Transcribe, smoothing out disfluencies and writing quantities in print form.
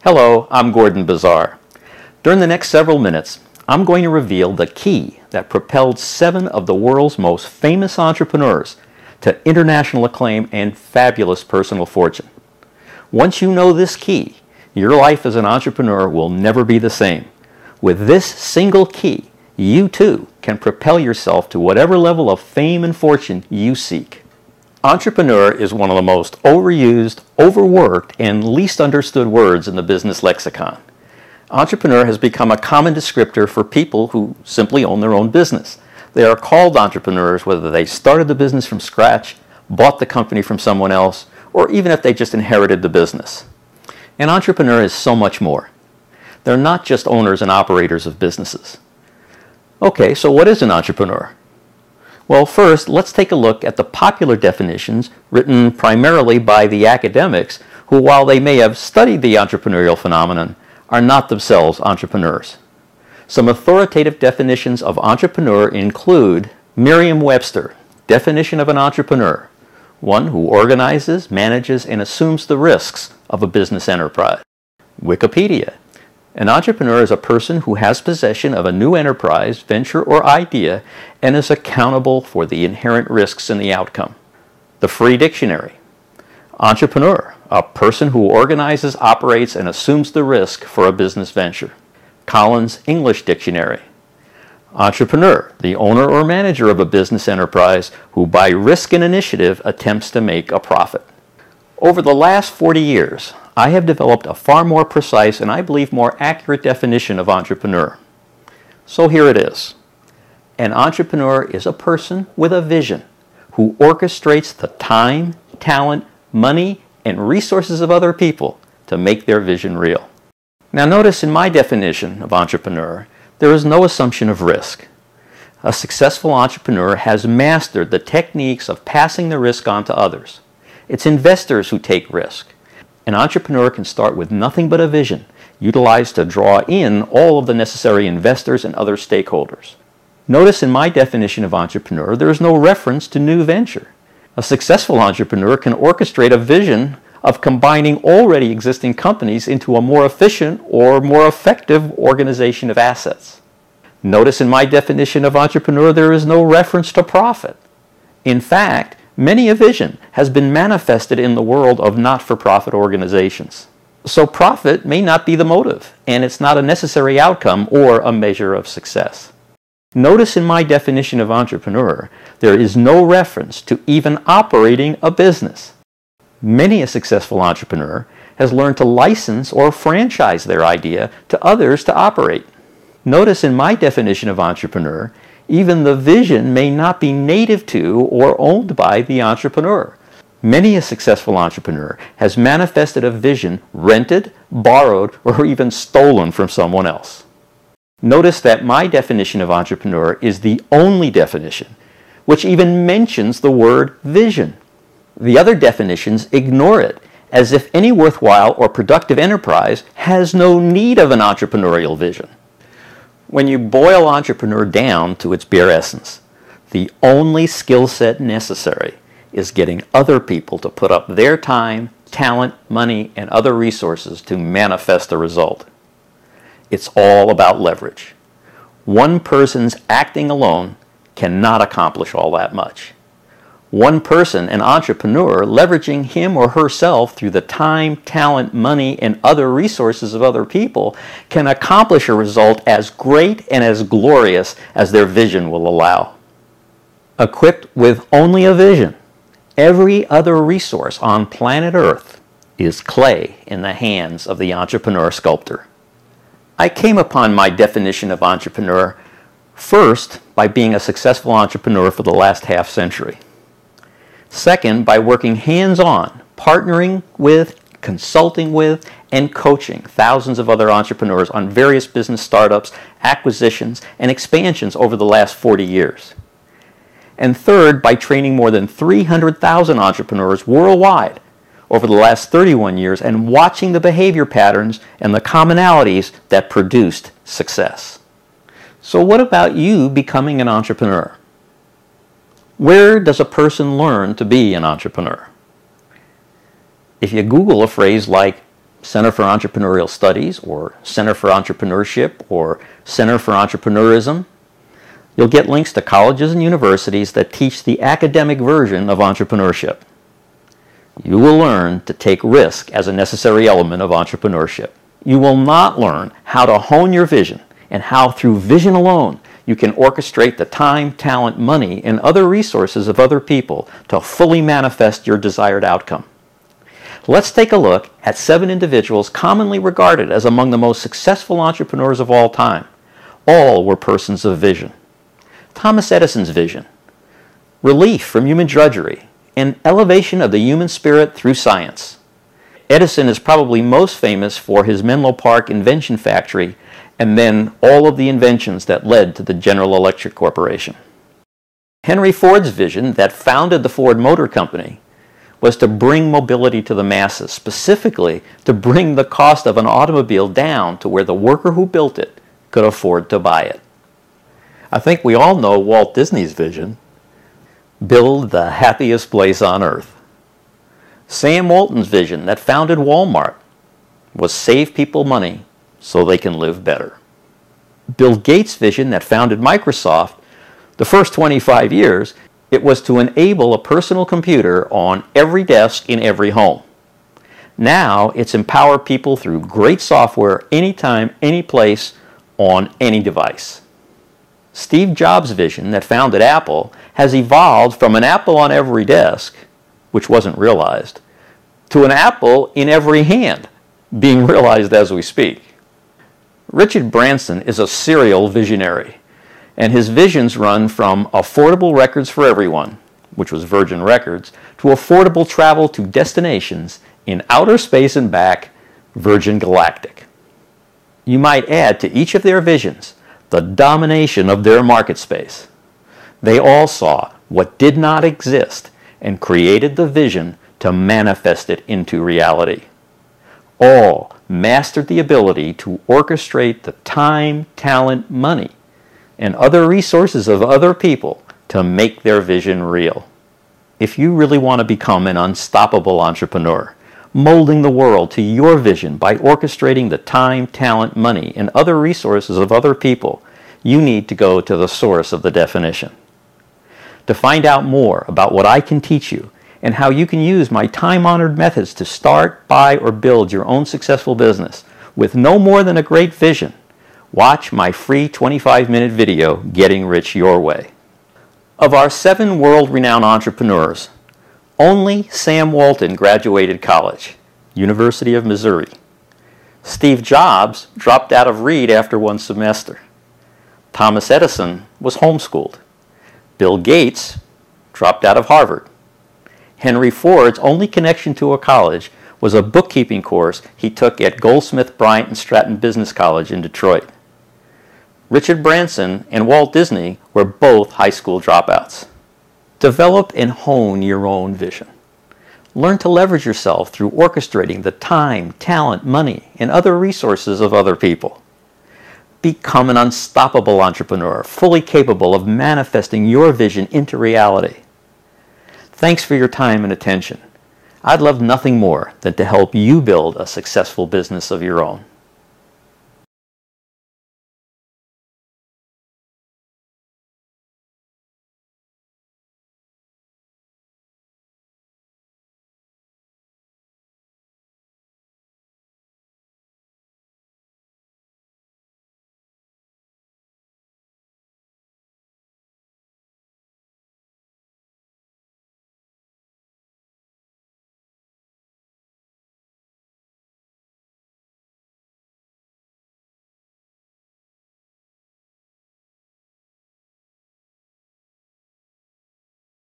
Hello, I'm Gordon Bizar. During the next several minutes, I'm going to reveal the key that propelled 7 of the world's most famous entrepreneurs to international acclaim and fabulous personal fortune. Once you know this key, your life as an entrepreneur will never be the same. With this single key, you too can propel yourself to whatever level of fame and fortune you seek. Entrepreneur is one of the most overused, overworked, and least understood words in the business lexicon. Entrepreneur has become a common descriptor for people who simply own their own business. They are called entrepreneurs whether they started the business from scratch, bought the company from someone else, or even if they just inherited the business. An entrepreneur is so much more. They're not just owners and operators of businesses. Okay, so what is an entrepreneur? Well, first, let's take a look at the popular definitions written primarily by the academics who, while they may have studied the entrepreneurial phenomenon, are not themselves entrepreneurs. Some authoritative definitions of entrepreneur include Merriam-Webster, definition of an entrepreneur, one who organizes, manages, and assumes the risks of a business enterprise. Wikipedia, an entrepreneur is a person who has possession of a new enterprise, venture, or idea and is accountable for the inherent risks in the outcome. The Free Dictionary. Entrepreneur, a person who organizes, operates, and assumes the risk for a business venture. Collins English Dictionary. Entrepreneur, the owner or manager of a business enterprise who by risk and initiative attempts to make a profit. Over the last 40 years, I have developed a far more precise and I believe more accurate definition of entrepreneur. So here it is. An entrepreneur is a person with a vision who orchestrates the time, talent, money, and resources of other people to make their vision real. Now notice in my definition of entrepreneur, there is no assumption of risk. A successful entrepreneur has mastered the techniques of passing the risk on to others. It's investors who take risk. An entrepreneur can start with nothing but a vision, utilized to draw in all of the necessary investors and other stakeholders. Notice in my definition of entrepreneur, there is no reference to new venture. A successful entrepreneur can orchestrate a vision of combining already existing companies into a more efficient or more effective organization of assets. Notice in my definition of entrepreneur, there is no reference to profit. In fact, many a vision has been manifested in the world of not-for-profit organizations. So profit may not be the motive, and it's not a necessary outcome or a measure of success. Notice in my definition of entrepreneur, there is no reference to even operating a business. Many a successful entrepreneur has learned to license or franchise their idea to others to operate. Notice in my definition of entrepreneur, even the vision may not be native to or owned by the entrepreneur. Many a successful entrepreneur has manifested a vision rented, borrowed, or even stolen from someone else. Notice that my definition of entrepreneur is the only definition which even mentions the word vision. The other definitions ignore it, as if any worthwhile or productive enterprise has no need of an entrepreneurial vision. When you boil entrepreneur down to its bare essence, the only skill set necessary is getting other people to put up their time, talent, money, and other resources to manifest a result. It's all about leverage. One person's acting alone cannot accomplish all that much. One person, an entrepreneur, leveraging him or herself through the time, talent, money, and other resources of other people can accomplish a result as great and as glorious as their vision will allow. Equipped with only a vision, every other resource on planet Earth is clay in the hands of the entrepreneur sculptor. I came upon my definition of entrepreneur first by being a successful entrepreneur for the last half century. Second, by working hands-on, partnering with, consulting with, and coaching thousands of other entrepreneurs on various business startups, acquisitions, and expansions over the last 40 years. And third, by training more than 300,000 entrepreneurs worldwide over the last 31 years and watching the behavior patterns and the commonalities that produced success. So what about you becoming an entrepreneur? Where does a person learn to be an entrepreneur? If you Google a phrase like Center for Entrepreneurial Studies, or Center for Entrepreneurship, or Center for Entrepreneurism. You'll get links to colleges and universities that teach the academic version of entrepreneurship. You will learn to take risk as a necessary element of entrepreneurship. You will not learn how to hone your vision and how through vision alone you can orchestrate the time, talent, money, and other resources of other people to fully manifest your desired outcome. Let's take a look at 7 individuals commonly regarded as among the most successful entrepreneurs of all time. All were persons of vision. Thomas Edison's vision: relief from human drudgery and elevation of the human spirit through science. Edison is probably most famous for his Menlo Park invention factory and then all of the inventions that led to the General Electric Corporation. Henry Ford's vision that founded the Ford Motor Company was to bring mobility to the masses, specifically to bring the cost of an automobile down to where the worker who built it could afford to buy it. I think we all know Walt Disney's vision: build the happiest place on earth. Sam Walton's vision that founded Walmart was save people money so they can live better. Bill Gates' vision that founded Microsoft, the first 25 years, it was to enable a personal computer on every desk in every home. Now it's empower people through great software anytime, any place, on any device. Steve Jobs' vision that founded Apple has evolved from an apple on every desk, which wasn't realized, to an apple in every hand, being realized as we speak. Richard Branson is a serial visionary, and his visions run from affordable records for everyone, which was Virgin Records, to affordable travel to destinations in outer space and back, Virgin Galactic. You might add to each of their visions the domination of their market space. They all saw what did not exist and created the vision to manifest it into reality. All mastered the ability to orchestrate the time, talent, money, and other resources of other people to make their vision real. If you really want to become an unstoppable entrepreneur, molding the world to your vision by orchestrating the time, talent, money, and other resources of other people, you need to go to the source of the definition. To find out more about what I can teach you and how you can use my time-honored methods to start, buy, or build your own successful business with no more than a great vision, watch my free 25-minute video, Getting Rich Your Way. Of our 7 world-renowned entrepreneurs, only Sam Walton graduated college, University of Missouri. Steve Jobs dropped out of Reed after 1 semester. Thomas Edison was homeschooled. Bill Gates dropped out of Harvard. Henry Ford's only connection to a college was a bookkeeping course he took at Goldsmith, Bryant, and Stratton Business College in Detroit. Richard Branson and Walt Disney were both high school dropouts. Develop and hone your own vision. Learn to leverage yourself through orchestrating the time, talent, money, and other resources of other people. Become an unstoppable entrepreneur, fully capable of manifesting your vision into reality. Thanks for your time and attention. I'd love nothing more than to help you build a successful business of your own.